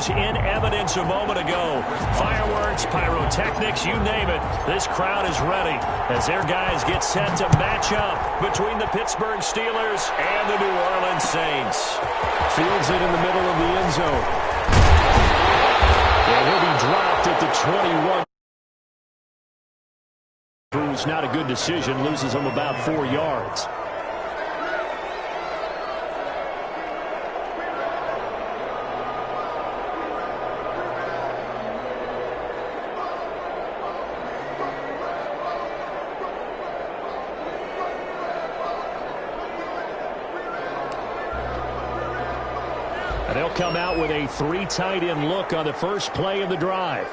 was in evidence a moment ago. Fireworks, pyrotechnics, you name it. This crowd is ready as their guys get set to match up between the Pittsburgh Steelers and the New Orleans Saints. Fields it in the middle of the end zone. And he'll be dropped at the 21. Proves not a good decision, loses him about 4 yards. And they'll come out with a 3 tight end look on the first play of the drive.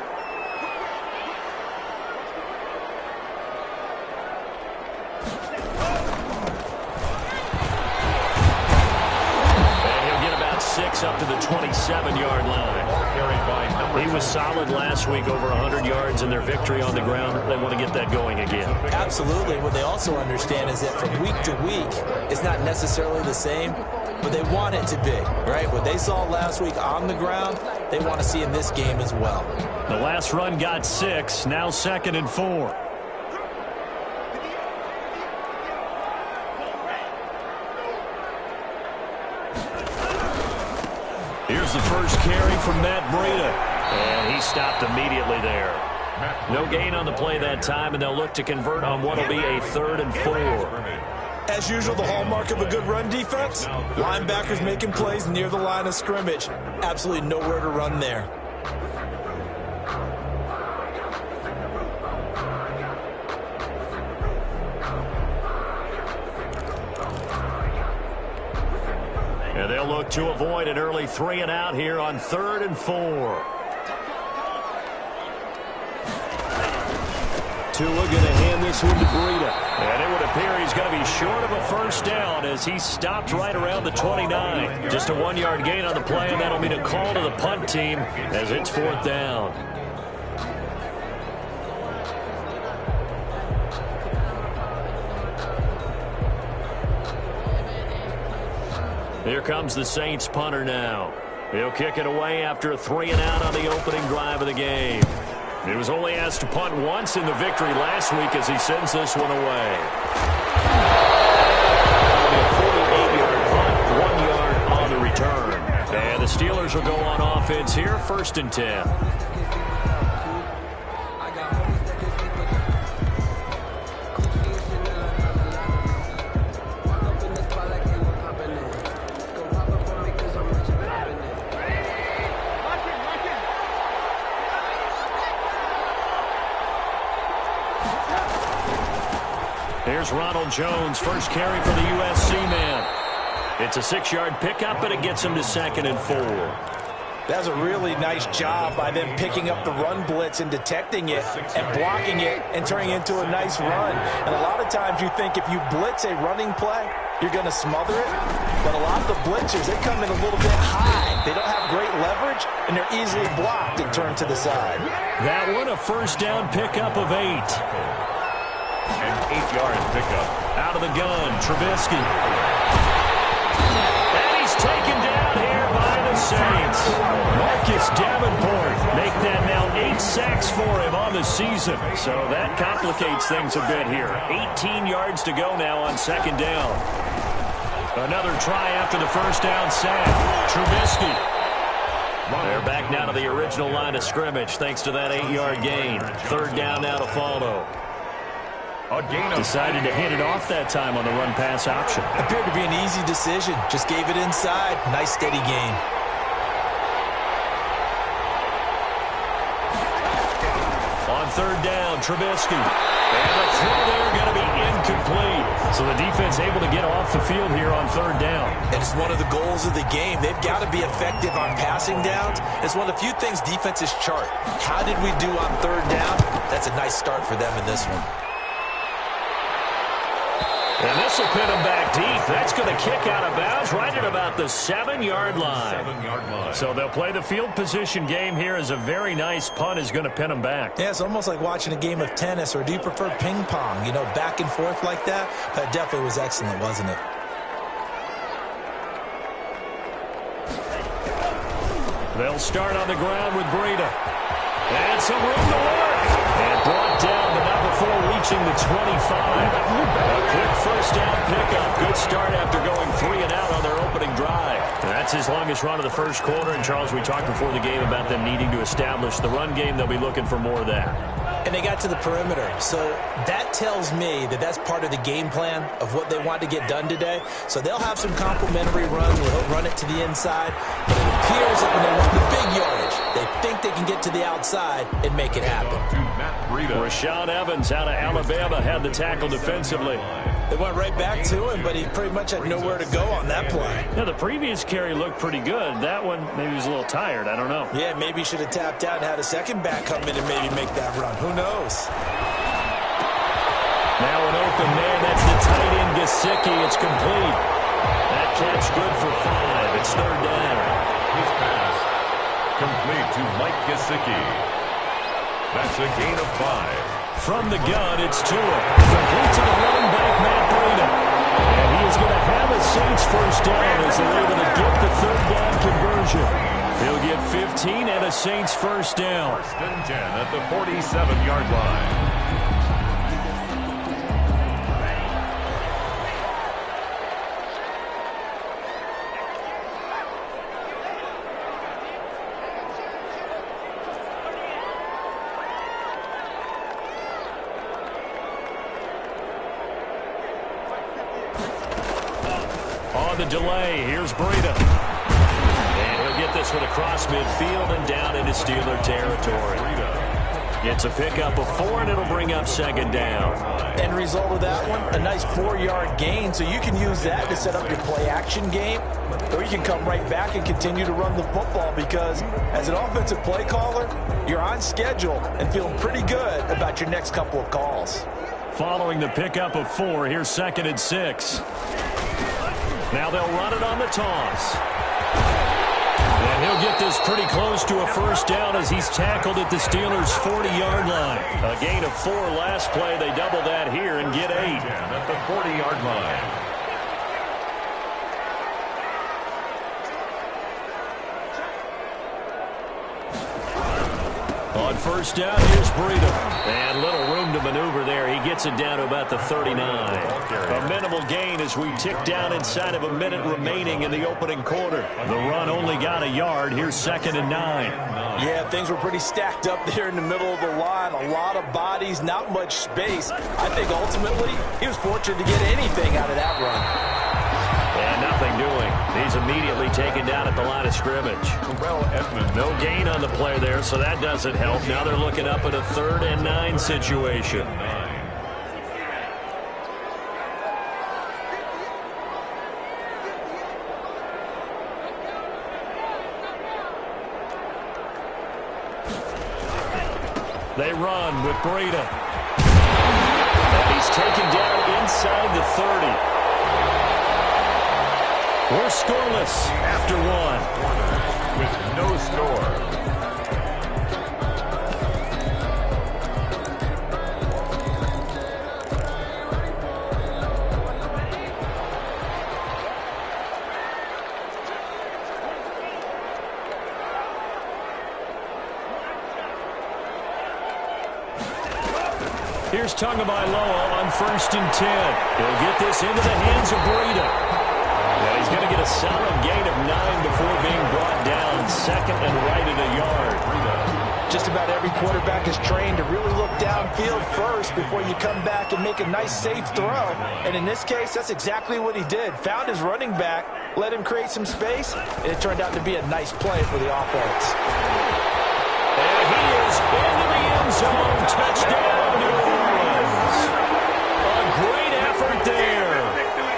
Up to the 27-yard line. He was solid last week, over 100 yards in their victory on the ground. They want to get that going again. Absolutely. What they also understand is that from week to week, it's not necessarily the same, but they want it to be, right? What they saw last week on the ground, they want to see in this game as well. The last run got 6, now 2nd and 4. Here's the first carry from Matt Breida. And he stopped immediately there. No gain on the play that time, and they'll look to convert on what will be a 3rd and 4. As usual, the hallmark of a good run defense, linebackers making plays near the line of scrimmage. Absolutely nowhere to run there. And they'll look to avoid an early 3 and out here on 3rd and 4. Tua going to hand this one to Breida. And it would appear he's going to be short of a first down as he stopped right around the 29. Just a 1-yard gain on the play, and that'll mean a call to the punt team as it's 4th down. Here comes the Saints punter now. He'll kick it away after a 3 and out on the opening drive of the game. He was only asked to punt once in the victory last week as he sends this one away. A 48-yard punt, 1 yard on the return. And the Steelers will go on offense here, 1st and 10. Here's Ronald Jones, first carry for the USC man. It's a 6-yard pickup, but it gets him to 2nd and 4. That's a really nice job by them picking up the run blitz and detecting it and blocking it and turning it into a nice run. And a lot of times you think if you blitz a running play, you're going to smother it. But a lot of the blitzers, they come in a little bit high. They don't have great leverage, and they're easily blocked and turned to the side. That one, a first down pickup of 8. An 8-yard pickup. Out of the gun, Trubisky. And he's taken down here by the Saints. Marcus Davenport make that now 8 sacks for him on the season. So that complicates things a bit here. 18 yards to go now on 2nd down. Another try after the first down sack. Trubisky. They're back now to the original line of scrimmage thanks to that 8-yard gain. 3rd down now to follow. Decided to hand it off that time on the run-pass option. Appeared to be an easy decision. Just gave it inside. Nice, steady gain. On 3rd down, Trubisky. And the throw there going to be incomplete. So the defense able to get off the field here on 3rd down. And it's one of the goals of the game. They've got to be effective on passing downs. It's one of the few things defenses chart. How did we do on 3rd down? That's a nice start for them in this one. And this will pin him back deep. That's going to kick out of bounds right at about the 7-yard line. So they'll play the field position game here as a very nice punt is going to pin him back. Yeah, it's almost like watching a game of tennis, or do you prefer ping pong? You know, back and forth like that? That definitely was excellent, wasn't it? They'll start on the ground with Breida. And some room to work. And brought down, but not before reaching the 25. A quick first down pickup. Good start after going 3 and out on their opening drive. That's his longest run of the first quarter. And, Charles, we talked before the game about them needing to establish the run game. They'll be looking for more of that. And they got to the perimeter. So that tells me that that's part of the game plan of what they want to get done today. So they'll have some complimentary runs where he'll run it to the inside. But it appears that when they want the big yardage, they think they can get to the outside and make it happen. Rashaan Evans out of Alabama had the tackle defensively. They went right back to him, but he pretty much had nowhere to go on that play. Yeah, the previous carry looked pretty good. That one, maybe he was a little tired. I don't know. Yeah, maybe he should have tapped out and had a second back come in and maybe make that run. Who knows? Now an open man. That's the tight end, Gesicki. It's complete. That catch good for 5. It's third down. His pass complete to Mike Gesicki. That's a gain of 5. From the gun, it's Tua. Complete to the running back, Matt Breida. And he is going to have a Saints first down as they're able to get the third down conversion. He'll get 15 and a Saints first down. First and 10 at the 47-yard line. The delay. Here's Breida. And he'll get this one across midfield and down into Steeler territory. It's a pickup of 4, and it'll bring up second down. End result of that one, a nice 4-yard gain, so you can use that to set up your play-action game, or you can come right back and continue to run the football because as an offensive play caller, you're on schedule and feeling pretty good about your next couple of calls. Following the pickup of 4, here's second and 6. Now they'll run it on the toss. And he'll get this pretty close to a first down as he's tackled at the Steelers' 40-yard line. A gain of 4 last play. They double that here and get 8. At the 40-yard line. On first down, here's Breida. And little room to maneuver there. He gets it down to about the 39. A minimal gain as we tick down inside of a minute remaining in the opening quarter. The run only got a yard. Here's second and 9. Yeah, things were pretty stacked up there in the middle of the line. A lot of bodies, not much space. I think ultimately he was fortunate to get anything out of that run. And nothing doing. He's immediately taken down at the line of scrimmage. No gain on the play there, so that doesn't help. Now they're looking up at a 3rd and 9 situation. They run with Breida. And he's taken down inside the 30. We're scoreless after 1. With no score. Here's Tagovailoa on first and 10. He'll get this into the hands of Breida. And he's going to get a solid gain of 9 before being brought down. Second and right at a yard. Just about every quarterback is trained to really look downfield first before you come back and make a nice, safe throw. And in this case, that's exactly what he did. Found his running back, let him create some space, and it turned out to be a nice play for the offense. And he is into the end zone. Touchdown, New Orleans. A great effort there.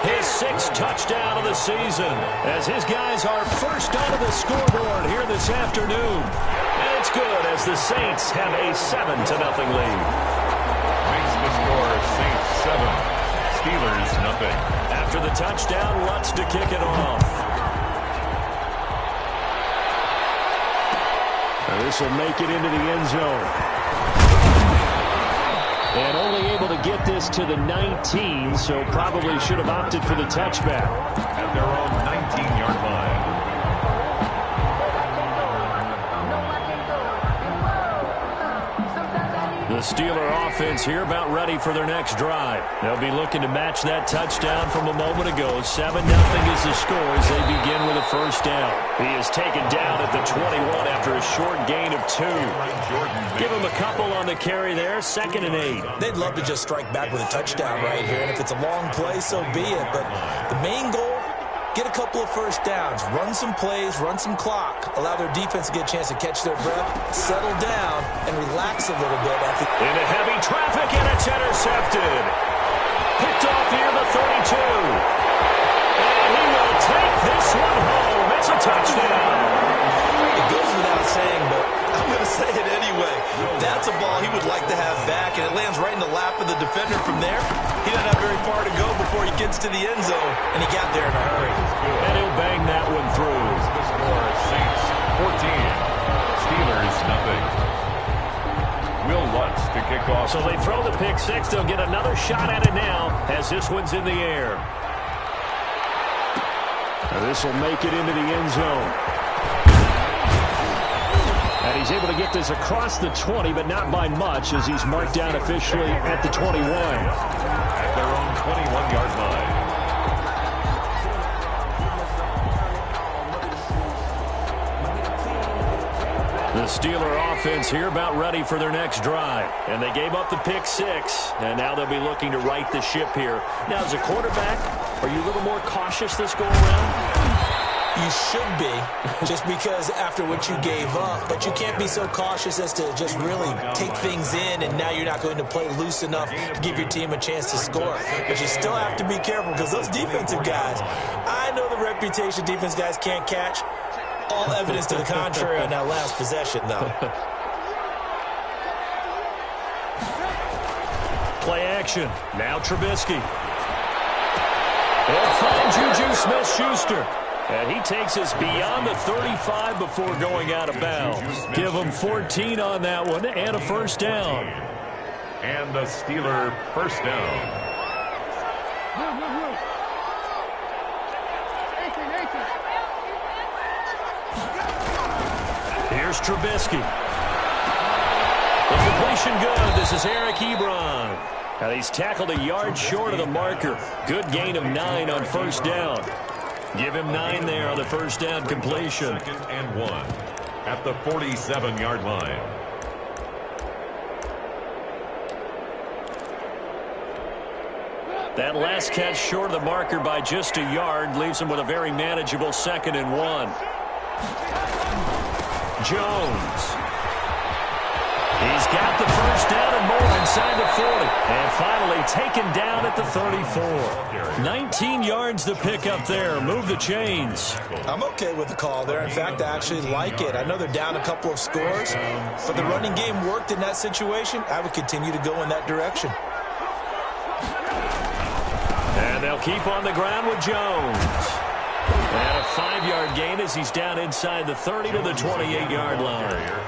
His 6th touchdown of the season as his guys are first onto the scoreboard here this afternoon. And it's good as the Saints have a 7-0 lead. Makes the score Saints 7, Steelers nothing. After the touchdown, Lutz to kick it off. Now this will make it into the end zone. And only able to get this to the 19, so probably should have opted for the touchback. At their own 19-yard line. The Steeler offense here about ready for their next drive. They'll be looking to match that touchdown from a moment ago. 7-0 is the score as they begin with a first down. He is taken down at the 21 after a short gain of 2. Give him a couple on the carry there. 2nd and 8. They'd love to just strike back with a touchdown right here, and if it's a long play, so be it. But the main goal, get a couple of first downs, run some plays, run some clock, allow their defense to get a chance to catch their breath, settle down, and relax a little bit. Into heavy traffic, and it's intercepted. Picked off here, the 32. And he will take this one home. It's a touchdown. It goes without saying, but I'm going to say it anyway. That's a ball he would like to have back, and it lands right in the lap of the defender from there. He doesn't have very far to go before he gets to the end zone, and he got there in a hurry. And he'll bang that one through. The score, Saints 14, Steelers nothing. Will Lutz to kick off. So they throw the pick six. They'll get another shot at it now as this one's in the air. This will make it into the end zone. And he's able to get this across the 20, but not by much as he's marked down officially at the 21. At their own 21-yard line. The Steeler offense here about ready for their next drive. And they gave up the pick six, and now they'll be looking to right the ship here. Now, as a quarterback, are you a little more cautious this go around? You should be, just because after what you gave up. But you can't be so cautious as to just really take things in, and now you're not going to play loose enough to give your team a chance to score. But you still have to be careful because those defensive guys, I know the reputation defense guys can't catch. All evidence to the contrary on that last possession, though. Play action. Now Trubisky. They'll find Juju Smith-Schuster. And he takes us beyond the 35 before going out of bounds. Give him 14 on that one and a first down. And the Steeler first down. Here's Trubisky. The completion good. This is Eric Ebron. And he's tackled a yard short of the marker. Good gain of 9 on first down. Give him 9 there on the first down completion. 2nd and 1 at the 47-yard line. That last catch short of the marker by just a yard leaves him with a very manageable 2nd and 1. Jones. He's got the first down and more inside the 40. And finally taken down at the 34. 19 yards to pick up there. Move the chains. I'm okay with the call there. In fact, I actually like it. I know they're down a couple of scores, but the running game worked in that situation. I would continue to go in that direction. And they'll keep on the ground with Jones. And a 5-yard gain as he's down inside the 30 to the 28-yard line.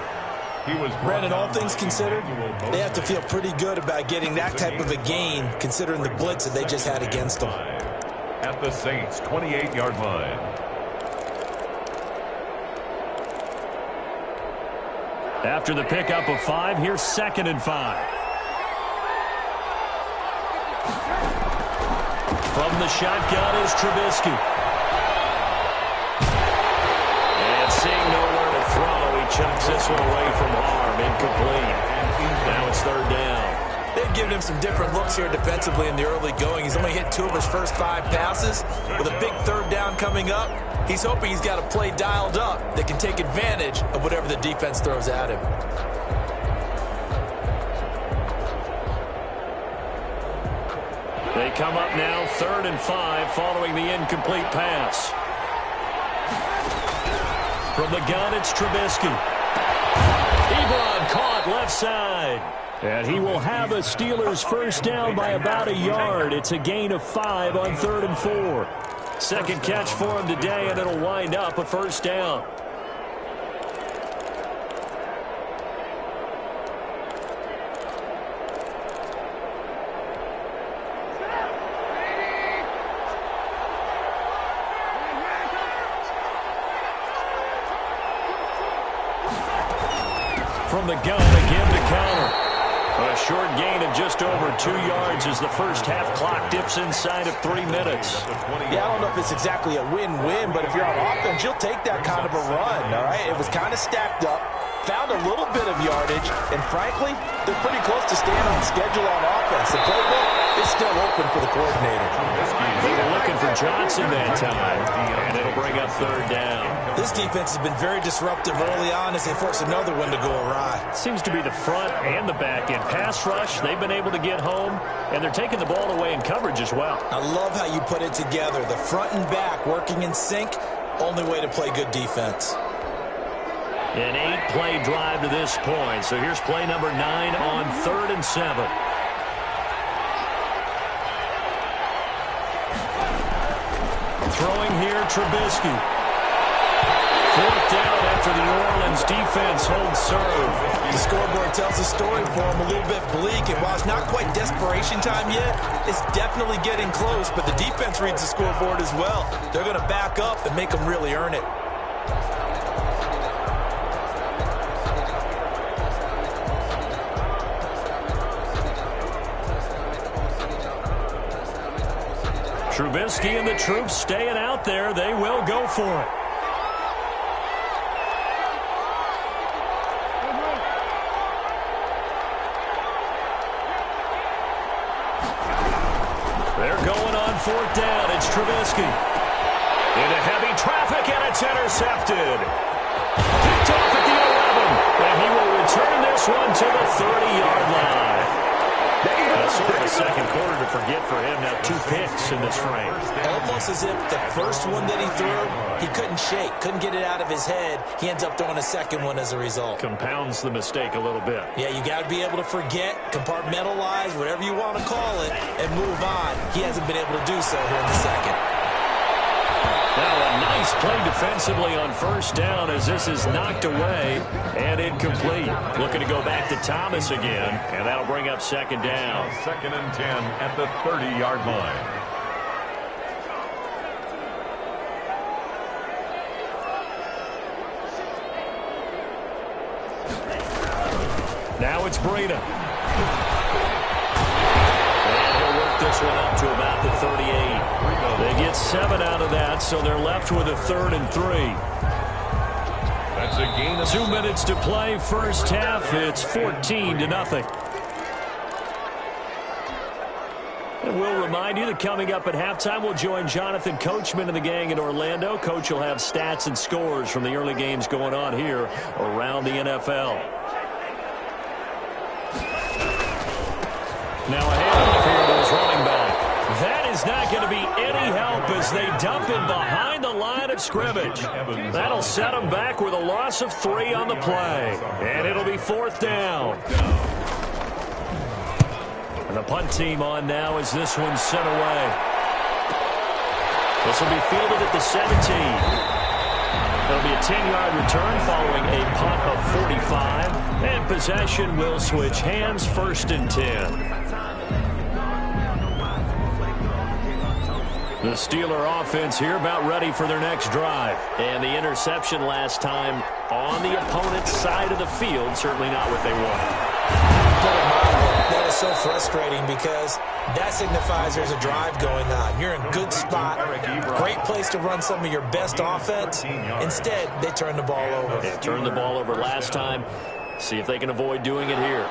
Brandon, all things considered, they have to feel pretty good about getting that type of a gain, considering the blitz that they just had against them. At the Saints' 28-yard line. After the pickup of 5, here's 2nd and 5. From the shotgun is Trubisky. And seeing nowhere to throw, he chucks this one away from harm. Incomplete. Now it's 3rd down. They've given him some different looks here defensively in the early going. He's only hit 2 of his first 5 passes. With a big 3rd down coming up, he's hoping he's got a play dialed up that can take advantage of whatever the defense throws at him. They come up now 3rd and 5 following the incomplete pass. From the gun, it's Trubisky. Ebron caught left side. And he will have a Steelers first down by about a yard. It's a gain of 5 on 3rd and 4. Second catch for him today, and it'll wind up a first down. From the gun, again to counter. A short gain of just over 2 yards as the first half clock dips inside of 3 minutes. Yeah, I don't know if it's exactly a win-win, but if you're on offense, you'll take that kind of a run, all right? It was kind of stacked up, found a little bit of yardage, and frankly, they're pretty close to staying on schedule on offense. The playbook is still open for the coordinator. They were looking for Johnson that time, and it'll bring up 3rd down. This defense has been very disruptive early on as they force another one to go awry. Seems to be the front and the back end. Pass rush, they've been able to get home, and they're taking the ball away in coverage as well. I love how you put it together. The front and back working in sync, only way to play good defense. An 8-play drive to this point. So here's play number 9 on 3rd and 7. Throwing here, Trubisky. 4th down after the New Orleans defense holds serve. The scoreboard tells a story for him, a little bit bleak, and while it's not quite desperation time yet, it's definitely getting close, but the defense reads the scoreboard as well. They're going to back up and make them really earn it. Trubisky and the troops staying out there. They will go for it. They're going on 4th down. It's Trubisky. Into heavy traffic, and it's intercepted. Picked off at the 11, and he will return this one to the 30-yard line. Sort of a second quarter to forget for him. Now 2 picks in this frame. Almost as if the first one that he threw, he couldn't shake, couldn't get it out of his head. He ends up throwing a second one as a result. Compounds the mistake a little bit. Yeah, you got to be able to forget, compartmentalize, whatever you want to call it, and move on. He hasn't been able to do so here in the second. Now a nice play defensively on 1st down as this is knocked away and incomplete. Looking to go back to Thomas again, and that'll bring up 2nd down. 2nd and 10 at the 30-yard line. Now it's Breida. And he'll work this one up to about the 38. They get 7 out of that, so they're left with a 3rd and 3. That's a gain of 2 minutes to play, first half. It's 14-0. And we'll remind you that coming up at halftime, we'll join Jonathan Coachman and the gang in Orlando. Coach will have stats and scores from the early games going on here around the NFL. Now a handoff here to his running back. That is not going to be any help as they dump him behind the line of scrimmage. That'll set him back with a loss of 3 on the play. And it'll be 4th down. And the punt team on now as this one's sent away. This will be fielded at the 17. It'll be a 10-yard return following a punt of 45. And possession will switch hands, 1st and 10. The Steeler offense here about ready for their next drive. And the interception last time on the opponent's side of the field, certainly not what they wanted. That is so frustrating because that signifies there's a drive going on. You're in a good spot, great place to run some of your best offense. Instead, they turn the ball over. They turned the ball over last time. See if they can avoid doing it here.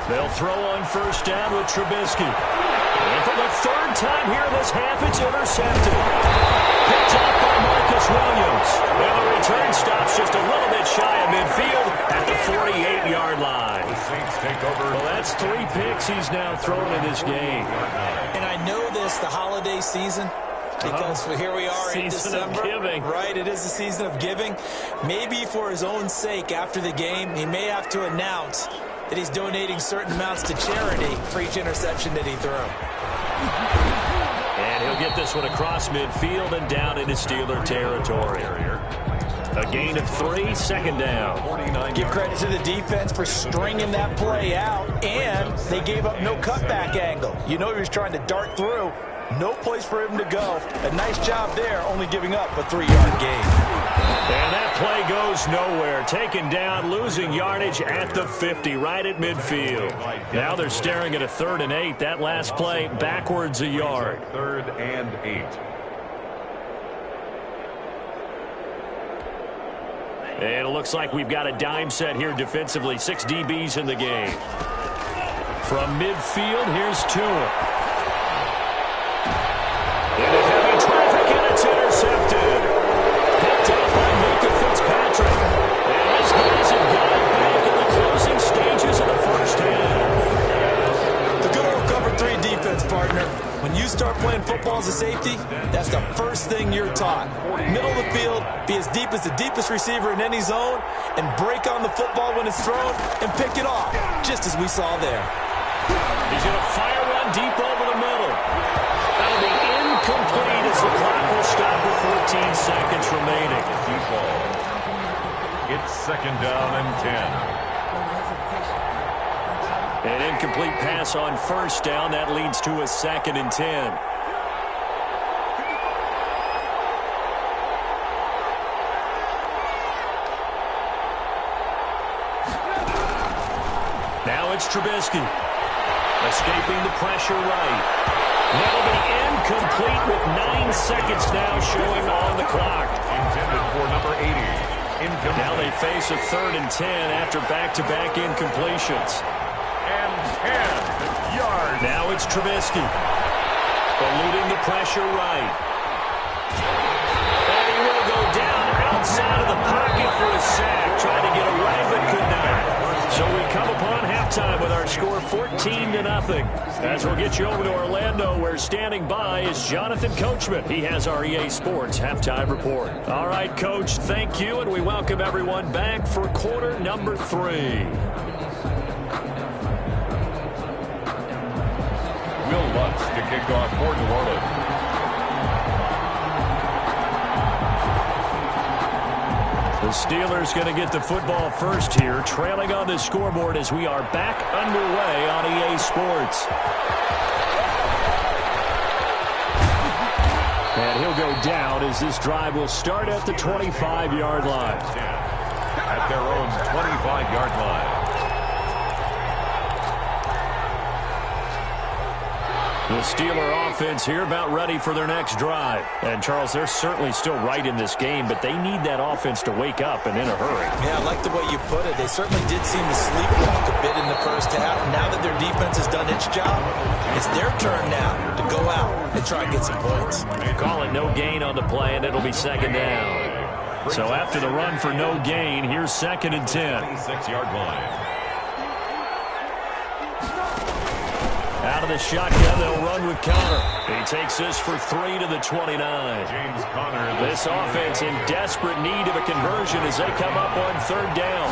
They'll throw on 1st down with Trubisky. And for the 3rd time here this half, it's intercepted. Picked up by Marcus Williams. And the return stops just a little bit shy of midfield at the 48-yard line. The Saints take over. Well, that's 3 picks he's now thrown in this game. And I know this, the holiday season, because here we are in December. Season of giving. Right, it is the season of giving. Maybe for his own sake after the game, he may have to announce that he's donating certain amounts to charity for each interception that he threw. And he'll get this one across midfield and down into Steeler territory. A gain of 3, 2nd down. Give credit to the defense for stringing that play out, and they gave up no cutback angle. You know he was trying to dart through, No place for him to go. A nice job there, only giving up a 3-yard gain. And that play goes nowhere. Taken down, losing yardage at the 50, right at midfield. Now they're staring at a 3rd and 8. That last play backwards a yard. 3rd and 8. And it looks like we've got a dime set here defensively. 6 DBs in the game. From midfield, here's Tua. Into heavy traffic, and it's intercepted. Picked up by Micah Fitzpatrick. And his guys have got it back in the closing stages of the first half. The good old cover 3 defense, partner. When you start playing football as a safety, that's the first thing you're taught. Middle of the field, be as deep as the deepest receiver in any zone, and break on the football when it's thrown, and pick it off, just as we saw there. He's going to fire one deep over the middle. That'll be incomplete as the clock will stop with 14 seconds remaining. It's 2nd down and 10. An incomplete pass on 1st down. That leads to a 2nd and 10. Now it's Trubisky. Escaping the pressure right. That'll be incomplete with 9 seconds now showing on the clock. Intended for number 80. Incomplete. Now they face a 3rd and 10 after back-to-back incompletions. And 10 yards. Now it's Trubisky. Eluding the pressure right. And he will go down outside of the pocket for a sack. Tried to get away but could not. So we come upon halftime with our score 14-0. As we'll get you over to Orlando, where standing by is Jonathan Coachman. He has our EA Sports halftime report. All right, Coach, thank you, and we welcome everyone back for quarter number 3. Will Lutz to kick off for New Orleans. The Steelers going to get the football first here, trailing on the scoreboard as we are back underway on EA Sports. And he'll go down as this drive will start at the 25-yard line. At their own 25-yard line. The Steeler offense here about ready for their next drive. And, Charles, they're certainly still right in this game, but they need that offense to wake up and in a hurry. Yeah, I like the way you put it. They certainly did seem to sleepwalk a bit in the first half. Now that their defense has done its job, it's their turn now to go out and try and get some points. Call it no gain on the play, and it'll be 2nd down. So after the run for no gain, here's 2nd and 10. 26-yard line. Out of the shotgun, they'll run with Conner. He takes this for 3 to the 29. James Conner. This offense in desperate need of a conversion as they come up on 3rd down.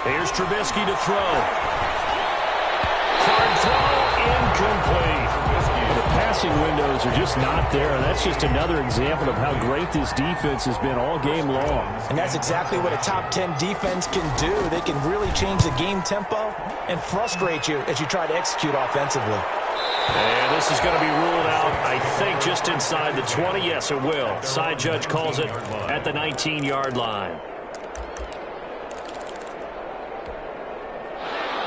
Here's Trubisky to throw. Hard throw, incomplete. The passing windows are just not there, and that's just another example of how great this defense has been all game long. And that's exactly what a top 10 defense can do. They can really change the game tempo and frustrate you as you try to execute offensively. And this is going to be ruled out, I think, just inside the 20. Yes, it will. Side judge calls it at the 19-yard line.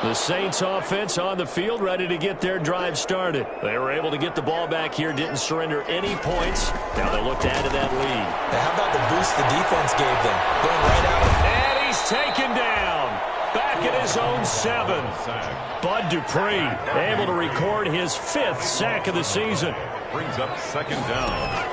The Saints offense on the field, ready to get their drive started. They were able to get the ball back here, didn't surrender any points. Now they look to add to that lead. Now how about the boost the defense gave them? Going right out. And he's taken down. Back at his own 7. Bud Dupree able to record his 5th sack of the season. Brings up 2nd down.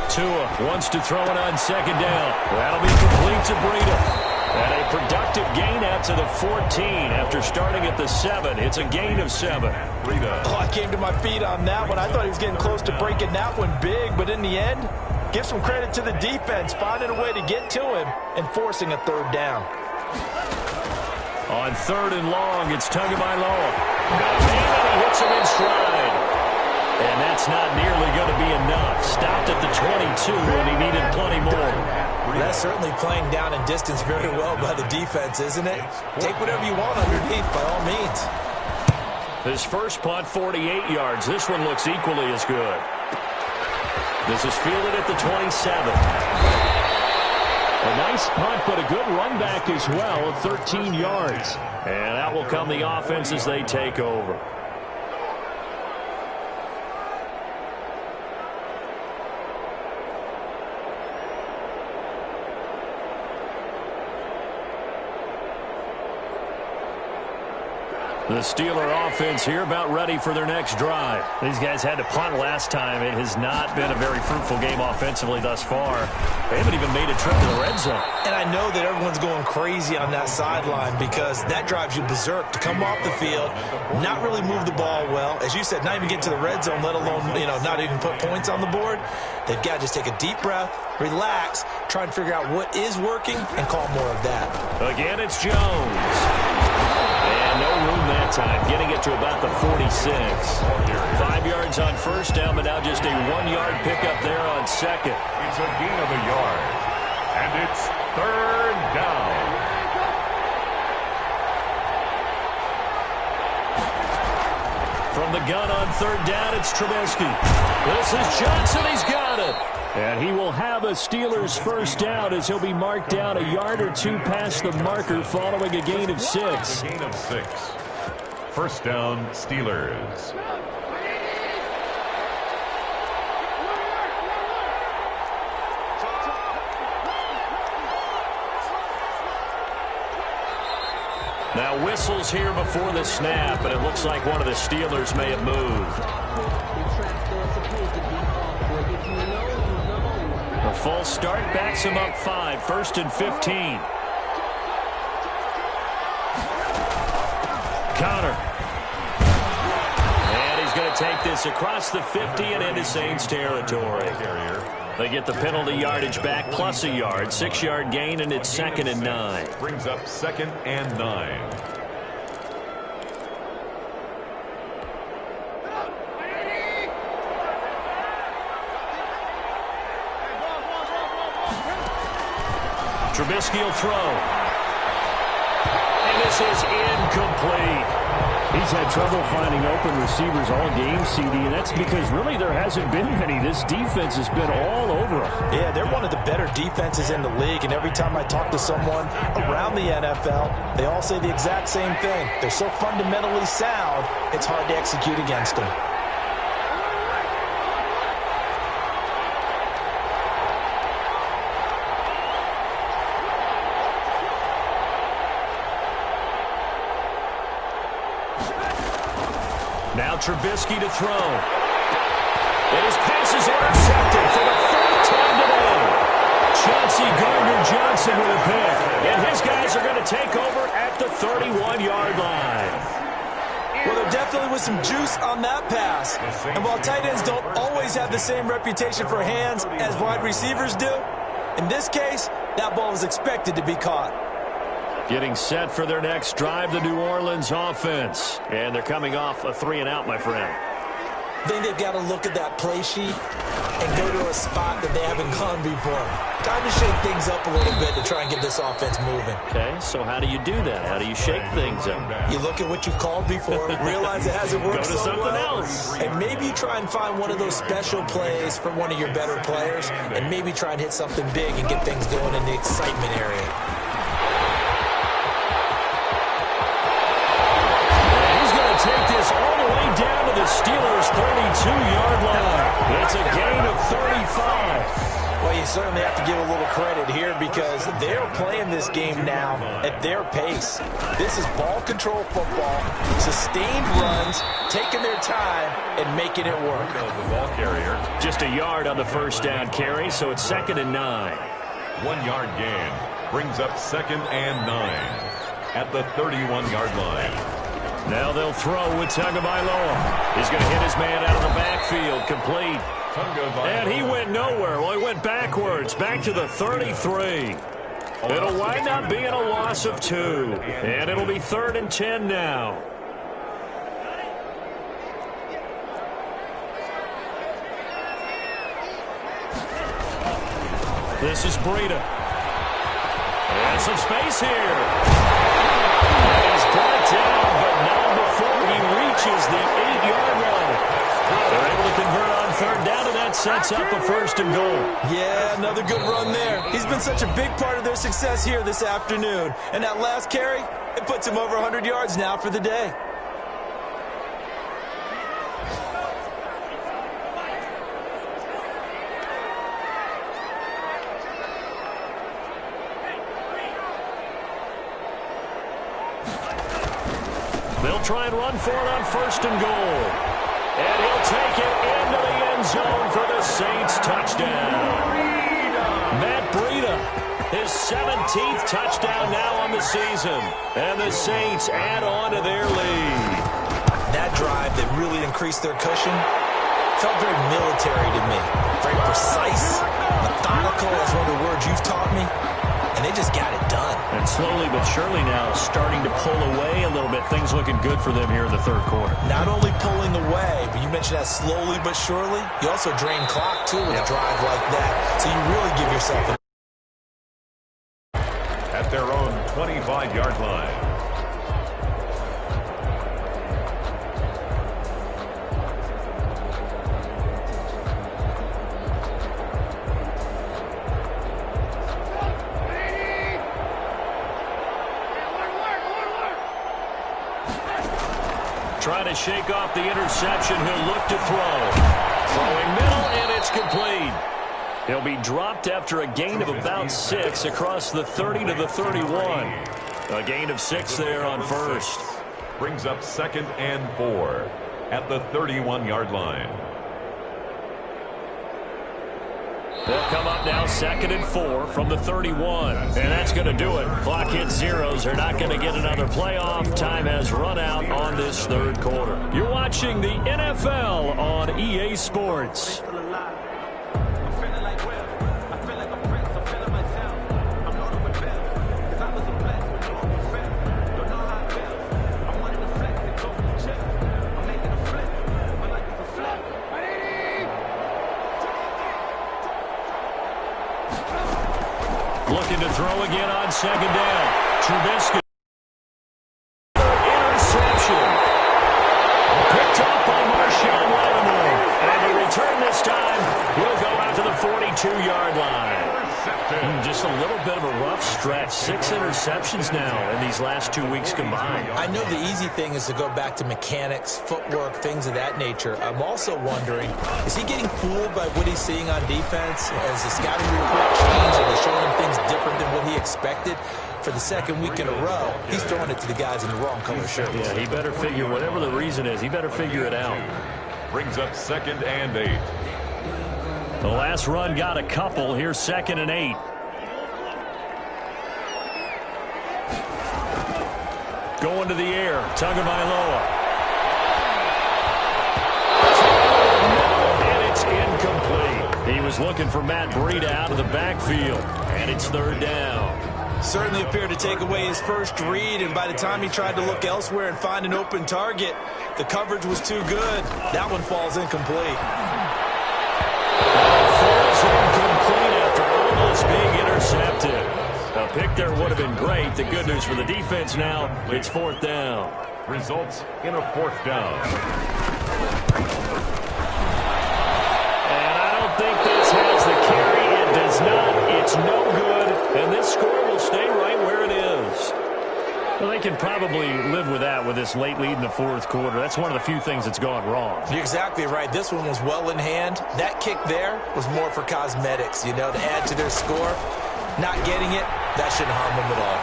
Tua wants to throw it on 2nd down. That'll be complete to Breida. And a productive gain out to the 14 after starting at the 7. It's a gain of 7. Breida. Oh, I came to my feet on that one. I thought he was getting close to breaking that one big, but in the end, give some credit to the defense, finding a way to get to him and forcing a 3rd down. On 3rd and long, it's Tagovailoa. And he hits him in stride. And that's not nearly going to be enough. Stopped at the 22 when he needed plenty more. That's certainly playing down in distance very well by the defense, isn't it? Take whatever you want underneath, by all means. His first punt, 48 yards. This one looks equally as good. This is fielded at the 27. A nice punt, but a good run back as well of 13 yards. And that will come the offense as they take over. The Steeler offense here about ready for their next drive. These guys had to punt last time. It has not been a very fruitful game offensively thus far. They haven't even made a trip to the red zone. And I know that everyone's going crazy on that sideline because that drives you berserk to come off the field, not really move the ball well. As you said, not even get to the red zone, let alone, not even put points on the board. They've got to just take a deep breath, relax, try and figure out what is working, and call more of that. Again, it's Jones. And no room that time, getting it to about the 46. 5 yards on first down, but now just a 1-yard pickup there on second. It's a gain of a yard, and it's third down. From the gun on third down, it's Trubisky. This is Johnson. He's got it. And he will have a Steelers first down as he'll be marked down a yard or two past the marker following a gain of 6. A gain of 6. First down, Steelers. Now whistles here before the snap, and it looks like one of the Steelers may have moved. A full start backs him up 5, 1st and 15. Connor. And he's going to take this across the 50 and into Saints territory. They get the penalty yardage back plus a yard. 6-yard gain, and it's 2nd and 9. Brings up 2nd and 9. Trubisky will throw. And this is incomplete. He's had trouble finding open receivers all game, CD, and that's because really there hasn't been many. This defense has been all over him. Yeah, they're one of the better defenses in the league, and every time I talk to someone around the NFL, they all say the exact same thing. They're so fundamentally sound, it's hard to execute against them. Now Trubisky to throw. And his pass is intercepted for the 3rd time today. Chauncey Gardner-Johnson with a pick. And his guys are going to take over at the 31-yard line. Well, there definitely was some juice on that pass. And while tight ends don't always have the same reputation for hands as wide receivers do, in this case, that ball was expected to be caught. Getting set for their next drive, the New Orleans offense. And they're coming off a 3-and-out, my friend. I think they've got to look at that play sheet and go to a spot that they haven't gone before. Time to shake things up a little bit to try and get this offense moving. Okay, so how do you do that? How do you shake things up? You look at what you've called before, realize it hasn't worked Go to so something well, else. and maybe try and find one of those special plays from one of your better players, and maybe try and hit something big and get things going in the excitement area. Take this all the way down to the Steelers' 32-yard line. It's a gain of 35. Well, you certainly have to give a little credit here because they're playing this game now at their pace. This is ball control football, sustained runs, taking their time, and making it work. The ball carrier. Just a yard on the first down carry, so it's 2nd and 9. 1-yard gain brings up 2nd and 9 at the 31-yard line. Now they'll throw with Tagovailoa. He's going to hit his man out of the backfield, complete. And he went nowhere. Well, he went backwards, back to the 33. It'll wind up being a loss of 2. And it'll be 3rd and 10 now. This is Breida. And some space here. And he's brought down, but not before he reaches the 8-yard line. They're able to convert on third down, and that sets up a first and goal. Yeah, another good run there. He's been such a big part of their success here this afternoon. And that last carry, it puts him over 100 yards now for the day. They'll try and run for it on first and goal. And he'll take it into the end zone for the Saints touchdown. Matt Breida, his 17th touchdown now on the season. And the Saints add on to their lead. That drive that really increased their cushion felt very military to me. Very precise, methodical, that's one of the words you've taught me. And they just got it done. And slowly but surely now starting to pull away a little bit. Things looking good for them here in the third quarter. Not only pulling away, but you mentioned that slowly but surely. You also drain clock, too, with a drive like that. So you really give yourself at their own 25-yard line. Trying to shake off the interception. He'll look to throw. Throwing middle, and it's complete. He'll be dropped after a gain of about 6 across the 30 to the 31. A gain of 6 there on first. Brings up 2nd and 4 at the 31-yard line. They'll come up now 2nd and 4 from the 31. And that's going to do it. Clock hits zeros. They're not going to get another playoff. Time has run out on this third quarter. You're watching the NFL on EA Sports. Looking to throw again on 2nd down. Trubisky. Interception. Picked up by Marshawn Lattimore. And the return this time will go out to the 42-yard line. Just a little bit of a rough stretch. 6 interceptions now in these last 2 weeks combined. I know the easy thing is to go back to mechanics, footwork, things of that nature. I'm also wondering, is he getting fooled by what he's seeing on defense? Has the scouting report changed? Are they showing him things different than what he expected? For the 2nd week in a row, he's throwing it to the guys in the wrong color shirts. Yeah, he better figure, whatever the reason is, he better figure it out. Brings up 2nd and 8. The last run got a couple. Here's 2nd and 8. Going to the air. Tagovailoa. And it's incomplete. He was looking for Matt Breida out of the backfield. And it's 3rd down. Certainly appeared to take away his first read, and by the time he tried to look elsewhere and find an open target, the coverage was too good. That one falls incomplete. Falls incomplete after almost being intercepted. A pick there would have been great. The good news for the defense now, it's 4th down. Results in a 4th down. And I don't think this has the carry. It does not. It's no good. And this score will stay right where it is. Well, they can probably live with that with this late lead in the 4th quarter. That's one of the few things that's gone wrong. You're exactly right. This one was well in hand. That kick there was more for cosmetics, you know, to add to their score. Not getting it, that shouldn't harm them at all.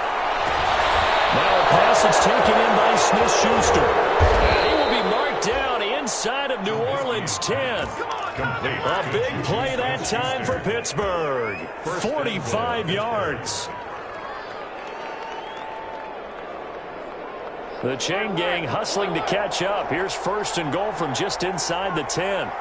Now a pass that's taken in by Smith-Schuster. And he will be marked down inside of New Orleans' 10. Complete. A big play that time for Pittsburgh. 45 yards. The chain gang hustling to catch up. Here's 1st and goal from just inside the 10.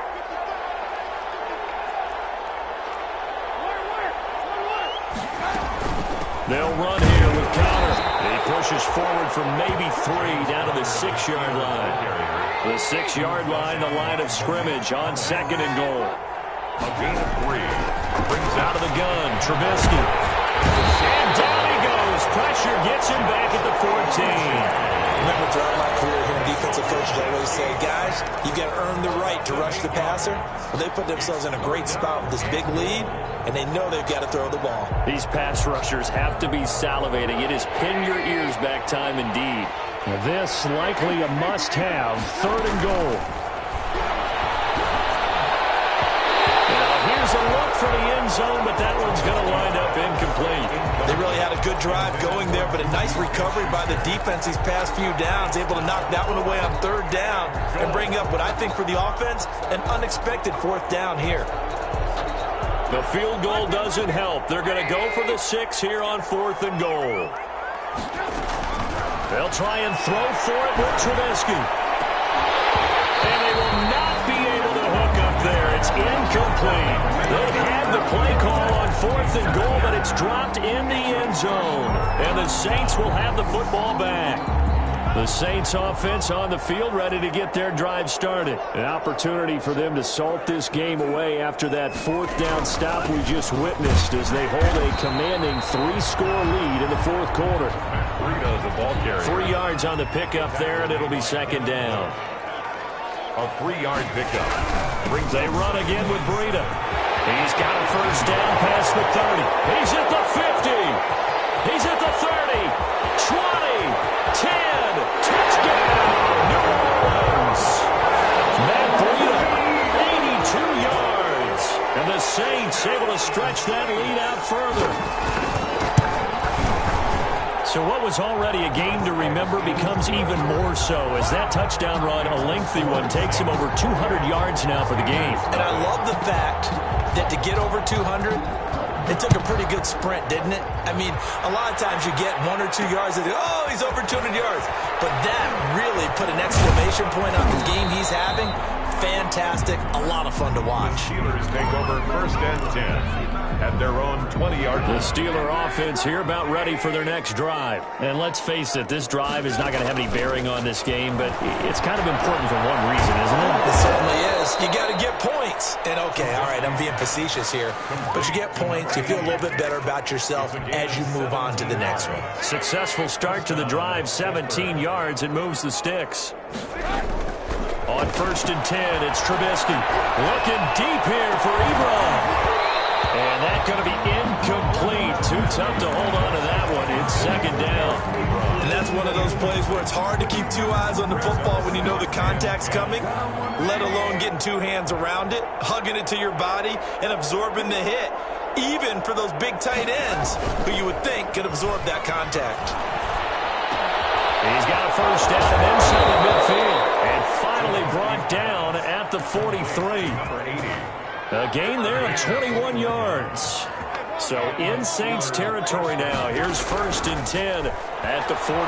They'll run here with Connor. He pushes forward from maybe 3 down to the 6-yard line. The 6-yard line, the line of scrimmage on 2nd and goal. A gain of 3. Brings out of the gun, Trubisky. And down he goes. Pressure gets him back at the 14. remember throughout my career here in defensive coaches, I always say, guys, you've got to earn the right to rush the passer. Well, they put themselves in a great spot with this big lead, and they know they've got to throw the ball. These pass rushers have to be salivating. It is pin your ears back time indeed. This likely a must-have, 3rd and goal. Here's a look for the end zone, but that one's going to wind up incomplete. They really had a good drive going there, but a nice recovery by the defense these past few downs, able to knock that one away on 3rd down and bring up what I think for the offense, an unexpected 4th down here. The field goal doesn't help. They're going to go for the 6 here on 4th and goal. They'll try and throw for it with Trubisky. And they will not be able to hook up there. It's incomplete. They had the play call on 4th and goal, but it's dropped in the end zone. And the Saints will have the football back. The Saints offense on the field ready to get their drive started. An opportunity for them to salt this game away after that 4th down stop we just witnessed as they hold a commanding 3-score lead in the 4th quarter. 3 yards on the pickup there, and it'll be 2nd down. A 3-yard pickup. They run again with Breida. He's got a 1st down past the 30. He's at the 50. He's at the 30. 20. 10. Touchdown, New Orleans. Matt Breida, 82 yards. And the Saints able to stretch that lead out further. So what was already a game to remember becomes even more so as that touchdown run, a lengthy one, takes him over 200 yards now for the game. And I love the fact that to get over 200, it took a pretty good sprint, didn't it? I mean, a lot of times you get 1 or 2 yards and oh, he's over 200 yards. But that really put an exclamation point on the game he's having. Fantastic. A lot of fun to watch. Steelers take over 1st and 10 at their own 20-yard line. The Steeler offense here about ready for their next drive. And let's face it, this drive is not going to have any bearing on this game, but it's kind of important for one reason, isn't it? It certainly is. You got to get points. And okay, all right, I'm being facetious here. But you get points, you feel a little bit better about yourself as you move on to the next one. Successful start to the drive, 17 yards, and moves the sticks. On 1st and 10, it's Trubisky. Looking deep here for Ebron. And that's going to be incomplete. Too tough to hold on to that one. It's 2nd down. And that's one of those plays where it's hard to keep 2 eyes on the football when you know the contact's coming, let alone getting 2 hands around it, hugging it to your body, and absorbing the hit, even for those big tight ends who you would think could absorb that contact. He's got a 1st down inside the midfield. And finally brought down at the 43. A gain there of 21 yards. So in Saints territory now. Here's 1st and 10 at the 43.